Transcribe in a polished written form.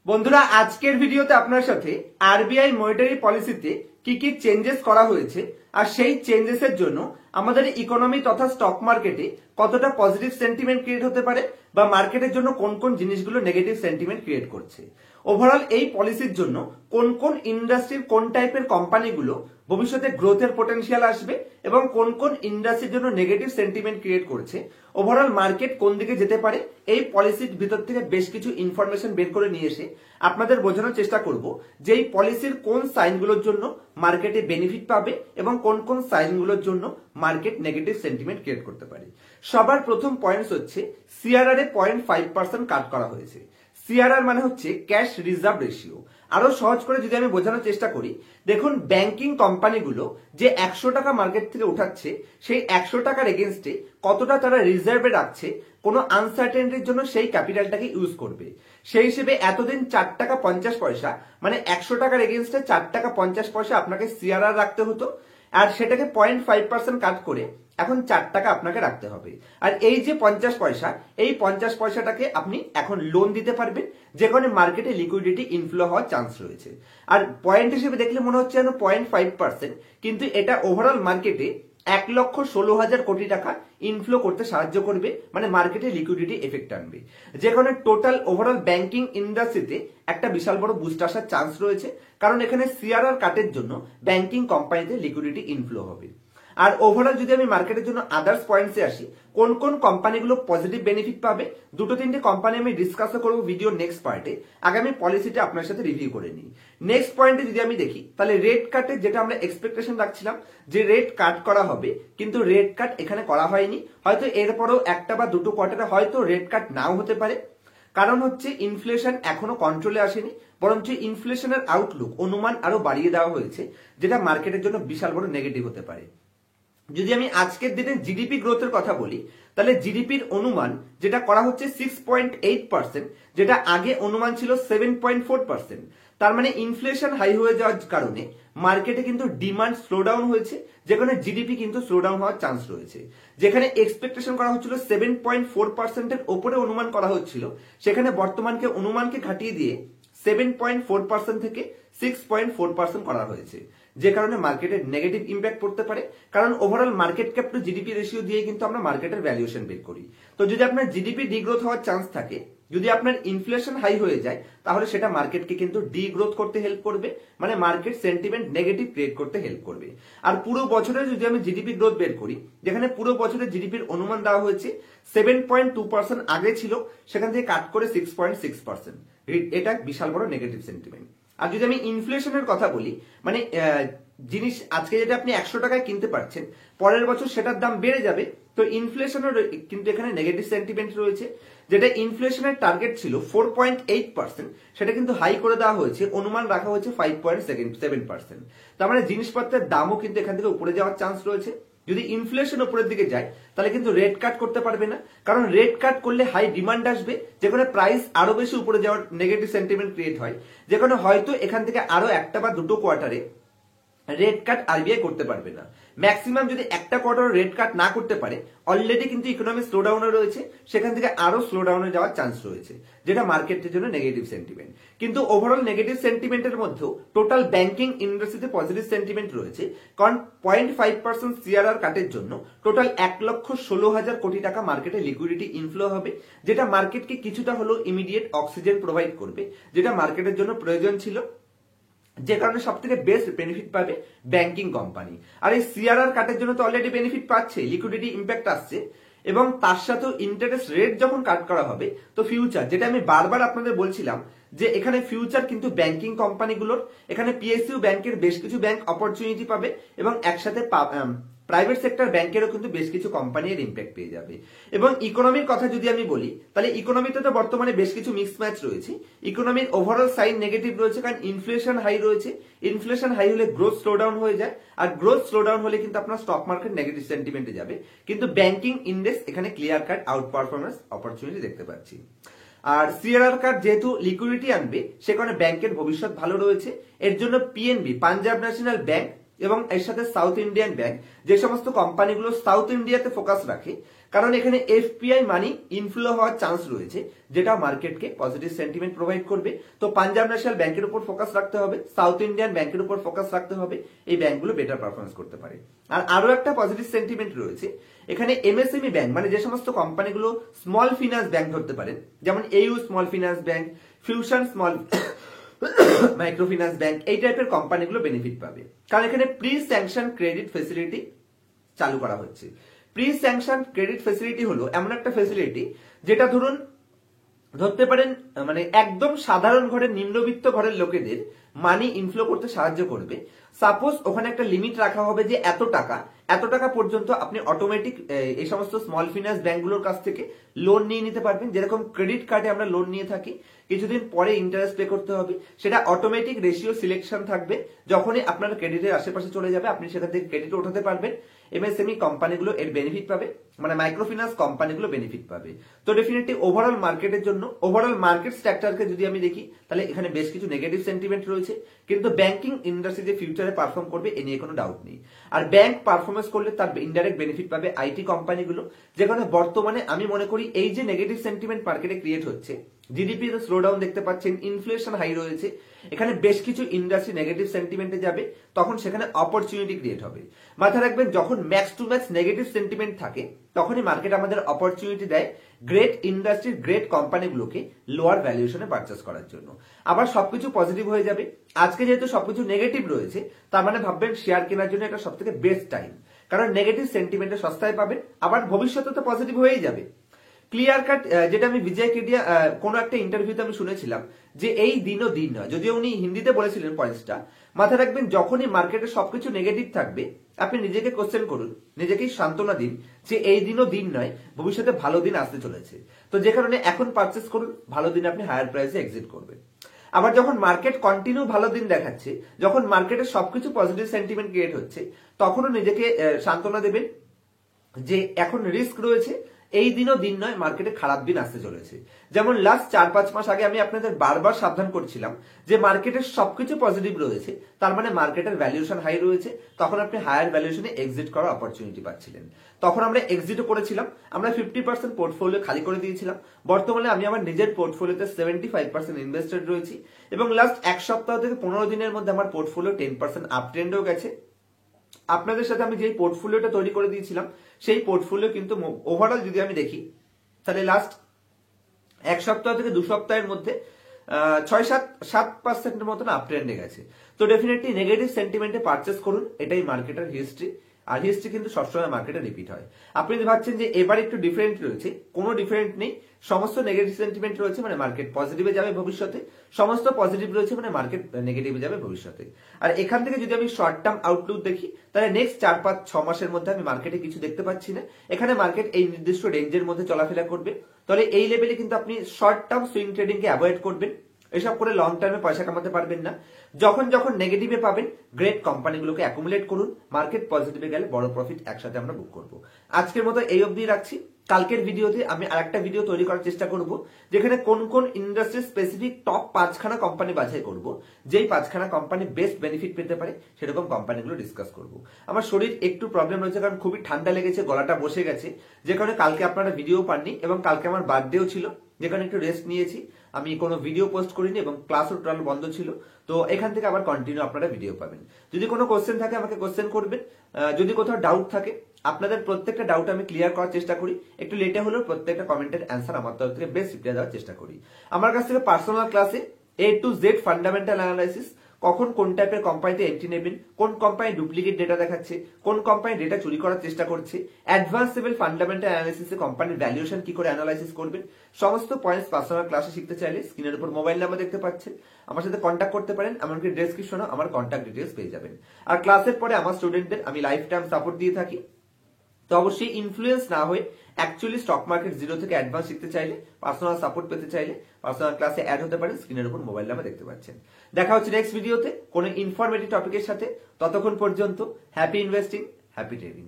বন্ধুরা, আজকের ভিডিওতে আপনার সাথে আরবিআই মনিটারি পলিসিতে কি কি চেঞ্জেস করা হয়েছে আর সেই চেঞ্জেসের জন্য আমাদের ইকোনমি তথা স্টক মার্কেটে কতটা পজিটিভ সেন্টিমেন্ট ক্রিয়েট হতে পারে বা মার্কেটের জন্য কোন কোন জিনিসগুলো নেগেটিভ সেন্টিমেন্ট ক্রিয়েট করছে। ওভারঅল এই পলিসির জন্য কোন কোন ইন্ডাস্ট্রির কোন টাইপের কোম্পানিগুলো ভবিষ্যতে গ্রোথের পোটেনশিয়াল আসবে এবং কোন কোন ইন্ডাস্ট্রির জন্য নেগেটিভ সেন্টিমেন্ট ক্রিয়েট করছে, ওভারঅল মার্কেট কোন দিকে যেতে পারে, এই পলিসির ভিতর থেকে বেশ কিছু ইনফরমেশন বের করে নিয়ে এসে আপনাদের বোঝানোর চেষ্টা করব যে এই পলিসির কোন সাইনগুলোর জন্য মার্কেটে বেনিফিট পাবে এবং কোন কোন সাইনগুলোর জন্য মার্কেট নেগেটিভ সেন্টিমেন্ট ক্রিয়েট করতে পারে। সবার প্রথম পয়েন্টস হচ্ছে সিআরআর এ 0.5% কাট করা হয়েছে। সিআরআর মানে হচ্ছে ক্যাশ রিজার্ভ রেশিও। আরো সহজ করে যদি আমি বোঝানোর চেষ্টা করি, দেখুন ব্যাংকিং কোম্পানিগুলো যে 100 টাকা মার্কেট থেকে উঠাচ্ছে সেই 100 টাকার এগেনস্টে কতটা তারা রিজার্ভে রাখছে কোনো আনসার্টেনিটির জন্য সেই ক্যাপিটালটাকে ইউজ করবে। সেই হিসেবে এতদিন 4 টাকা 50 পয়সা মানে 100 টাকার এগেনস্টে 4 টাকা 50 পয়সা আপনাকে সিআরআর রাখতে হতো, আর সেটাকে 0.5% কাট করে এখন 4 টাকা আপনাকে রাখতে হবে। আর এই যে 50 পয়সা, এই 50 পয়সাটাকে আপনি এখন লোন দিতে পারবেন যেখানে মার্কেটে লিকুইডিটি ইনফ্লো হওয়ার চান্স রয়েছে। আর পয়েন্ট হিসেবে দেখলে মনে হচ্ছে যেন 0.5%, কিন্তু এটা ওভারঅল মার্কেটে 1,16,000 কোটি টাকা ইনফ্লো করতে সাহায্য করবে, মানে মার্কেটে লিকুইডিটি এফেক্ট আনবে, যেখানে টোটাল ওভারঅল ব্যাংকিং ইন্ডাস্ট্রিতে একটা বিশাল বড় বুস্ট আসার চান্স রয়েছে, কারণ এখানে সিআরআর কাটের জন্য ব্যাংকিং কোম্পানিতে লিকুইডিটি ইনফ্লো হবে। আর ওভারঅল যদি আমি মার্কেটের জন্য আদার্স পয়েন্টসে আসি, কোন কোন কোম্পানিগুলো পজিটিভ বেনিফিট পাবে, দুটো তিনটে কোম্পানি আমি ডিসকাসও করবো ভিডিও নেক্সট পার্টে। আগে আমি পলিসিটা আপনার সাথে রিভিউ করে নিই। নেক্সট পয়েন্টে যদি আমি দেখি, তাহলে রেট কাটে যেটা আমরা এক্সপেকটেশন রাখছিলাম যে রেট কাট করা হবে, কিন্তু রেট কাট এখানে করা হয়নি। হয়তো এরপরেও একটা বা দুটো কোয়ার্টারে হয়তো রেট কাট নাও হতে পারে, কারণ হচ্ছে ইনফ্লেশন এখনো কন্ট্রোলে আসেনি, বরঞ্চ ইনফ্লেশনের আউটলুক অনুমান আরো বাড়িয়ে দেওয়া হয়েছে, যেটা মার্কেটের জন্য বিশাল বড় নেগেটিভ হতে পারে। যদি আমি আজকের দিনে জিডিপি গ্রোথের কথা বলি, তাহলে জিডিপির অনুমান যেটা করা হচ্ছে 6.8%, যেটা আগে অনুমান ছিল 7.4%। তার মানে ইনফ্লেশন হাই হয়ে যাওয়ার কারণে মার্কেটে কিন্তু ডিমান্ড স্লো ডাউন হয়েছে, যেখানে জিডিপি কিন্তু স্লো ডাউন হওয়ার চান্স রয়েছে। যেখানে এক্সপেকটেশন করা হচ্ছিল 7.4%-এর ওপরে অনুমান করা হচ্ছিল, সেখানে বর্তমানকে অনুমানকে ঘাটিয়ে দিয়ে 7.4% থেকে 6.4% করা হয়েছে, যে কারণে মার্কেটের নেগেটিভ ইম্প্যাক্ট পড়তে পারে। কারণ overall market cap two GDP ratio দিয়ে কিন্তু আমরা মার্কেটের ভ্যালুয়েশন বের করি। তো যদি আপনার জিডিপি ডিগ্রোথ হওয়ার চান্স থাকে, যদি আপনার ইনফ্লেশন হাই হয়ে যায়, তাহলে সেটা মার্কেটকে কিন্তু ডিগ্রোথ করতে হেল্প করবে, মানে মার্কেট সেন্টিমেন্ট নেগেটিভ ক্রিয়েট করতে হেল্প করবে। আর পুরো বছরে যদি আমি জিডিপি গ্রোথ বের করি, যেখানে পুরো বছরে জিডিপির অনুমান দেওয়া হয়েছে 7.2% আগে ছিল, সেখান থেকে কাট করে 6.6%, এটা বিশাল বড় নেগেটিভ সেন্টিমেন্ট। আর যদি আমি ইনফ্লেশনের কথা বলি, মানে জিনিস আজকে যেটা আপনি 100 টাকায় কিনতে পারছেন, পরের বছর সেটার দাম বেড়ে যাবে, তো ইনফ্লেশনের কিন্তু এখানে নেগেটিভ সেন্টিমেন্ট রয়েছে। যেটা ইনফ্লেশনের টার্গেট ছিল 4.8%, সেটা কিন্তু হাই করে দেওয়া হয়েছে, অনুমান রাখা হয়েছে 5.7%। তার মানে জিনিসপত্রের দামও কিন্তু এখান থেকে উপরে যাওয়ার চান্স রয়েছে। যদি ইনফ্লেশন উপরের দিকে যায়, তাহলে কিন্তু রেট কাট করতে পারবে না, কারণ রেট কাট করলে হাই ডিমান্ড আসবে, যেখানে প্রাইস আরো বেশি উপরে যাওয়ার নেগেটিভ সেন্টিমেন্ট ক্রিয়েট হয়, যেখানে হয়তো এখান থেকে আরো একটা বা দুটো কোয়ার্টারে রেট কাট আরবিআই করতে পারবে না। ম্যাক্সিমাম যদি একটা কোয়ার্টার রেট কাট না করতে পারে, অলরেডি কিন্তু ইকোনমি স্লো ডাউনে রয়েছে, সেখান থেকে আরো স্লো ডাউনে যাওয়ার চান্স রয়েছে, যেটা মার্কেটের জন্য নেগেটিভ সেন্টিমেন্ট। কিন্তু ওভারঅল নেগেটিভ সেন্টিমেন্টের মধ্যেও টোটাল ব্যাংকিং ইন্ডাস্ট্রিতে পজিটিভ সেন্টিমেন্ট রয়েছে, কারণ 0.5% সিআরআর কাটের জন্য টোটাল 1,16,000 কোটি টাকা মার্কেটে লিকুইডিটি ইনফ্লো হবে, যেটা মার্কেটকে কিছুটা হলেও ইমিডিয়েট অক্সিজেন প্রোভাইড করবে, যেটা মার্কেটের জন্য প্রয়োজন ছিল, যে কারণে সব থেকে বেস্ট বেনিফিট পাবে ব্যাংকিং কোম্পানি। আর এই সিআরআর কাটের জন্য তো অলরেডি বেনিফিট পাচ্ছে, লিকুইডিটি ইম্প্যাক্ট আসছে, এবং তার সাথেও ইন্টারেস্ট রেট যখন কাট করা হবে, তো ফিউচার, যেটা আমি বারবার আপনাদের বলছিলাম যে এখানে ফিউচার কিন্তু ব্যাংকিং কোম্পানিগুলোর, এখানে পিএসইউ ব্যাংকের বেশ কিছু ব্যাংক অপরচুনিটি পাবে, এবং একসাথে প্রাইভেট সেক্টর ব্যাংকেরও কিন্তু বেশ কিছু কোম্পানির ইম্প্যাক্ট পেয়ে যাবে। এবং ইকোনমির কথা যদি আমি বলি, তাহলে ইকোনমিতে তো বর্তমানে বেশ কিছু মিক্স ম্যাচ রয়েছে। ইকোনমির ওভারঅল সাইন নেগেটিভ রয়েছে, কারণ ইনফ্লেশন হাই রয়েছে। ইনফ্লেশন হাই হলে গ্রোথ স্লো ডাউন হয়ে যায়, আর গ্রোথ স্লো ডাউন হলে কিন্তু আপনার স্টক মার্কেট নেগেটিভ সেন্টিমেন্টে যাবে। কিন্তু ব্যাংকিং ইন্ডেক্স এখানে clear cut out performance opportunity দেখতে পাচ্ছি। আর সিআরআর কার্ড যেহেতু লিকুইডিটি আনবে, সে কারণে ব্যাংকের ভবিষ্যৎ ভালো রয়েছে। এর জন্য পিএনবি, পাঞ্জাব ন্যাশনাল ব্যাংক, এবং এর সাথে সাউথ ইন্ডিয়ান ব্যাংক, যে সমস্ত কোম্পানিগুলো সাউথ ইন্ডিয়াতে ফোকাস রাখে, কারণ এখানে এফপিআই মানি ইনফ্লো হওয়ার চান্স রয়েছে, যেটা মার্কেটকে পজিটিভ সেন্টিমেন্ট প্রোভাইড করবে। তো পাঞ্জাব ন্যাশনাল ব্যাংকের উপর ফোকাস রাখতে হবে, সাউথ ইন্ডিয়ান ব্যাংকের উপর ফোকাস রাখতে হবে, এই ব্যাংকগুলো বেটার পারফরমেন্স করতে পারে। আর আরো একটা পজিটিভ সেন্টিমেন্ট রয়েছে এখানে, এমএসএমই ব্যাংক মানে যে সমস্ত কোম্পানিগুলো স্মল ফিনান্স ব্যাংক ধরতে পারেন, যেমন এইউ small finance bank, fusion small micro finance bank, এই টাইপের কোম্পানিগুলো বেনিফিট পাবে, কারণ এখানে প্রি স্যাংশন ক্রেডিট ফেসিলিটি চালু করা হচ্ছে। প্রি স্যাংশন ক্রেডিট ফেসিলিটি হলো এমন একটা ফেসিলিটি যেটা ধরতে পারেন মানে একদম সাধারণ ঘরের, নিম্নবিত্ত ঘরের লোকেদের মানি ইনফ্লো করতে সাহায্য করবে। সাপোজ ওখানে একটা লিমিট রাখা হবে যে এত টাকা পর্যন্ত আপনি অটোমেটিক এই সমস্ত স্মল ফিনান্স ব্যাংকগুলোর কাছ থেকে লোন নিয়ে নিতে পারবেন। যেরকম ক্রেডিট কার্ডে আমরা লোন নিয়ে থাকি, কিছুদিন পরে ইন্টারেস্ট পে করতে হবে, সেটা অটোমেটিক রেশিও সিলেকশন থাকবে, যখনই আপনার ক্রেডিটের আশেপাশে চলে যাবে আপনি সেখান থেকে ক্রেডিট উঠাতে পারবেন। এমএসএমই কোম্পানিগুলো এর বেনিফিট পাবে, মানে মাইক্রোফিন্যান্স কোম্পানিগুলো বেনিফিট পাবে। তো ডেফিনেটলি ওভারঅল মার্কেটের জন্য, ওভারঅল মার্কেট স্ট্রাকচারকে যদি আমি দেখি, তাহলে এখানে বেশ কিছু নেগেটিভ সেন্টিমেন্ট রয়েছে, কিন্তু ব্যাংকিং ইন্ডাস্ট্রি যে ফিউচারে পারফর্ম করবে এ নিয়ে কোনো ডাউট নেই। আর ব্যাংক পারফরমেন্স করলে তার ইনডাইরেক্ট বেনিফিট পাবে আইটি কোম্পানিগুলো, যেখানে বর্তমানে আমি মনে করি এই যে নেগেটিভ সেন্টিমেন্ট মার্কেটে ক্রিয়েট হচ্ছে, জিডিপি তে স্লোডাউন দেখতে পাচ্ছেন, ইনফ্লেশন হাই রয়েছে, এখানে বেশ কিছু ইন্ডাস্ট্রি নেগেটিভ সেন্টিমেন্টে যাবে, তখন সেখানে অপরচুনিটি ক্রিয়েট হবে। মাথায় রাখবেন, যখন max to max negative sentiment থাকে তখনই মার্কেট আমাদের অপরচুনিটি দেয় গ্রেট ইন্ডাস্ট্রি, গ্রেট কোম্পানিগুলোকে লোয়ার ভ্যালুয়েশনে পারচেস করার জন্য। আবার সবকিছু পজিটিভ হয়ে যাবে। আজকে যেহেতু সবকিছু নেগেটিভ রয়েছে, তার মানে ভাববেন শেয়ার কেনার জন্য এটা সবথেকে বেস্ট টাইম, কারণ নেগেটিভ সেন্টিমেন্টে সস্তায় পাবেন, আবার ভবিষ্যতে তো পজিটিভ হয়েই যাবে। ক্লিয়ার কাট, যেটা আমি বিজয় কেডিয়া কোনো একটা ইন্টারভিউতে আমি শুনেছিলাম যে এই দিনও দিন নয়, যদিও উনি হিন্দিতে বলেছিলেন পয়েন্টসটা। মাথায় রাখবেন, যখনই মার্কেটে সবকিছু নেগেটিভ থাকবে আপনি নিজেকে কোশ্চেন করুন, নিজেকেই সান্ত্বনা দিন যে এই দিনও দিন নয়, ভবিষ্যতে ভালো দিন আসতে চলেছে। তো যে কারণে এখন পারচেস করুন, ভালো দিন আপনি হায়ার প্রাইসে এক্সিট করবেন। আবার যখন মার্কেট কন্টিনিউ ভালো দিন দেখাচ্ছে, যখন মার্কেটে সবকিছু পজিটিভ সেন্টিমেন্ট ক্রিয়েট হচ্ছে, তখনও নিজেকে সান্ত্বনা দেবেন যে এখন রিস্ক রয়েছে, এই দিনও দিন নয়, মার্কেটে খারাপ দিন আসতে চলেছে। যেমন লাস্ট 4-5 মাস আগে আমি আপনাদের বারবার সাবধান করছিলাম যে মার্কেটের সবকিছু পজিটিভ রয়েছে, তার মানে মার্কেটের ভ্যালুয়েশন হাই রয়েছে, তখন আপনি হায়ার ভ্যালুয়েশনে এক্সিট করার অপরচুনিটি পাচ্ছিলেন। তখন আমরা এক্সিটও করেছিলাম, আমরা 50% পোর্টফোলিও খালি করে দিয়েছিলাম। বর্তমানে আমি আমার নিজের পোর্টফোলিওতে 75% ইনভেস্টেড রয়েছি, এবং লাস্ট এক সপ্তাহ থেকে 15 দিনের মধ্যে আমার পোর্টফোলিও 10% আপ ট্রেন্ডেও গেছে। আপনাদের সাথে আমি যে পোর্টফোলিওটা তৈরি করে দিয়েছিলাম, সেই পোর্টফোলিও কিন্তু ওভারঅল যদি আমি দেখি, তাহলে লাস্ট এক সপ্তাহ থেকে 2 সপ্তাহের মধ্যে 6-7% মতন আপ ট্রেন্ডে গেছে। তো ডেফিনেটলি নেগেটিভ সেন্টিমেন্টে পারচেস করুন, এটাই মার্কেটের হিস্ট্রি। আর হিস্ট্রি কিন্তু সবসময় মার্কেটে রিপিট হয়। আপনি যদি ভাবছেন যে এবার একটু ডিফারেন্ট রয়েছে, কোনো ডিফারেন্ট নেই, সমস্ত নেগেটিভ সেন্টিমেন্ট রয়েছে মানে মার্কেট পজিটিভে যাবে ভবিষ্যতে, সমস্ত পজিটিভ রয়েছে মানে মার্কেট নেগেটিভে যাবে ভবিষ্যতে। আর এখান থেকে যদি আমি শর্ট টার্ম আউটলুক দেখি, তাহলে নেক্সট 4-5-6 মাসের মধ্যে আমি মার্কেটে কিছু দেখতে পাচ্ছি না। এখানে মার্কেট এই নির্দিষ্ট রেঞ্জের মধ্যে চলাফেরা করবে, তাহলে এই লেভেলে কিন্তু আপনি শর্ট টার্ম সুইং ট্রেডিং কে অ্যাভয়েড করবেন। এসব করে লং টার্মে পয়সা কামাতে পারবেন না। যখন নেগেটিভে পাবেন, গ্রেট কোম্পানিগুলোকে অ্যাকুমুলেট করুন, মার্কেট পজিটিভে গেলে বড় প্রফিট একসাথে আমরা বুক করব। আজকের মতো এই অবধি রাখছি। কালকের ভিডিওতে আমি আরেকটা ভিডিও তৈরি করার চেষ্টা করব, যেখানে কোন কোন ইন্ডাস্ট্রি স্পেসিফিক টপ 5খানা কোম্পানি বাছাই করব, যেই 5খানা কোম্পানি বেস্ট বেনিফিট পেতে পারে সেরকম কোম্পানিগুলো ডিসকাস করব। আমার শরীর একটু প্রবলেম রয়েছে, কারণ খুবই ঠান্ডা লেগেছে, গলাটা বসে গেছে, যে কারণে কালকে আপনারা ভিডিও পাননি, এবং কালকে আমার বার্থডেও ছিল, যেখানে একটু রেস্ট নিয়েছি। আমি কোনো ভিডিও পোস্ট করিনি এবং ক্লাসও টোটাল বন্ধ ছিল। তো এখান থেকে আবার কন্টিনিউ আপনারা ভিডিও পাবেন। যদি কোনো কোশ্চেন থাকে আমাকে কোশ্চেন করবেন, যদি কোথাও ডাউট থাকে, আপনাদের প্রত্যেকটা ডাউট আমি ক্লিয়ার করার চেষ্টা করি, একটু লেটে হলেও প্রত্যেকটা কমেন্টের অ্যান্সার আমার তরফ থেকে বেস্ট রিপ্লাই দেওয়ার চেষ্টা করি। আমার কাছ থেকে পার্সোনাল ক্লাসে A to Z fundamental analysis, কখন কোন টাইপের কোম্পানিতে এন্ট্রি নেবেন, কোন কোম্পানি ডুপ্লিকেট ডেটা দেখাচ্ছে, কোন কোম্পানি ডেটা চুরি করার চেষ্টা করছে, অ্যাডভান্স লেভেল ফান্ডামেন্টাল অ্যানালাইসিসে কোম্পানির ভ্যালুয়েশন কি করে অ্যানালাইসিস করবেন, সমস্ত পয়েন্টস পার্সোনাল ক্লাসে শিখতে চাইলে স্ক্রিনের উপর মোবাইল নাম্বার দেখতে পাচ্ছেন, আমার সাথে কন্ট্যাক্ট করতে পারেন। এমনকি ডেসক্রিপশনে আমার কন্ট্যাক্ট ডিটেলস পেয়ে যাবেন। আর ক্লাসের পরে আমার স্টুডেন্টদের আমি লাইফ টাইম সাপোর্ট দিয়ে থাকি। তো অবশ্যই ইনফ্লুয়েন্স না হয়ে অ্যাকচুয়ালি স্টক মার্কেট জিরো থেকে অ্যাডভান্স শিখতে চাইলে, পার্সোনাল সাপোর্ট পেতে চাইলে পার্সোনাল ক্লাসে অ্যাড হতে পারেন। স্ক্রিনের উপর মোবাইল নাম্বার দেখতে পাচ্ছেন। দেখা হচ্ছে নেক্সট ভিডিওতে কোনো ইনফরমেটিভ টপিকের সাথে। ততক্ষণ পর্যন্ত হ্যাপি ইনভেস্টিং, হ্যাপি ট্রেডিং।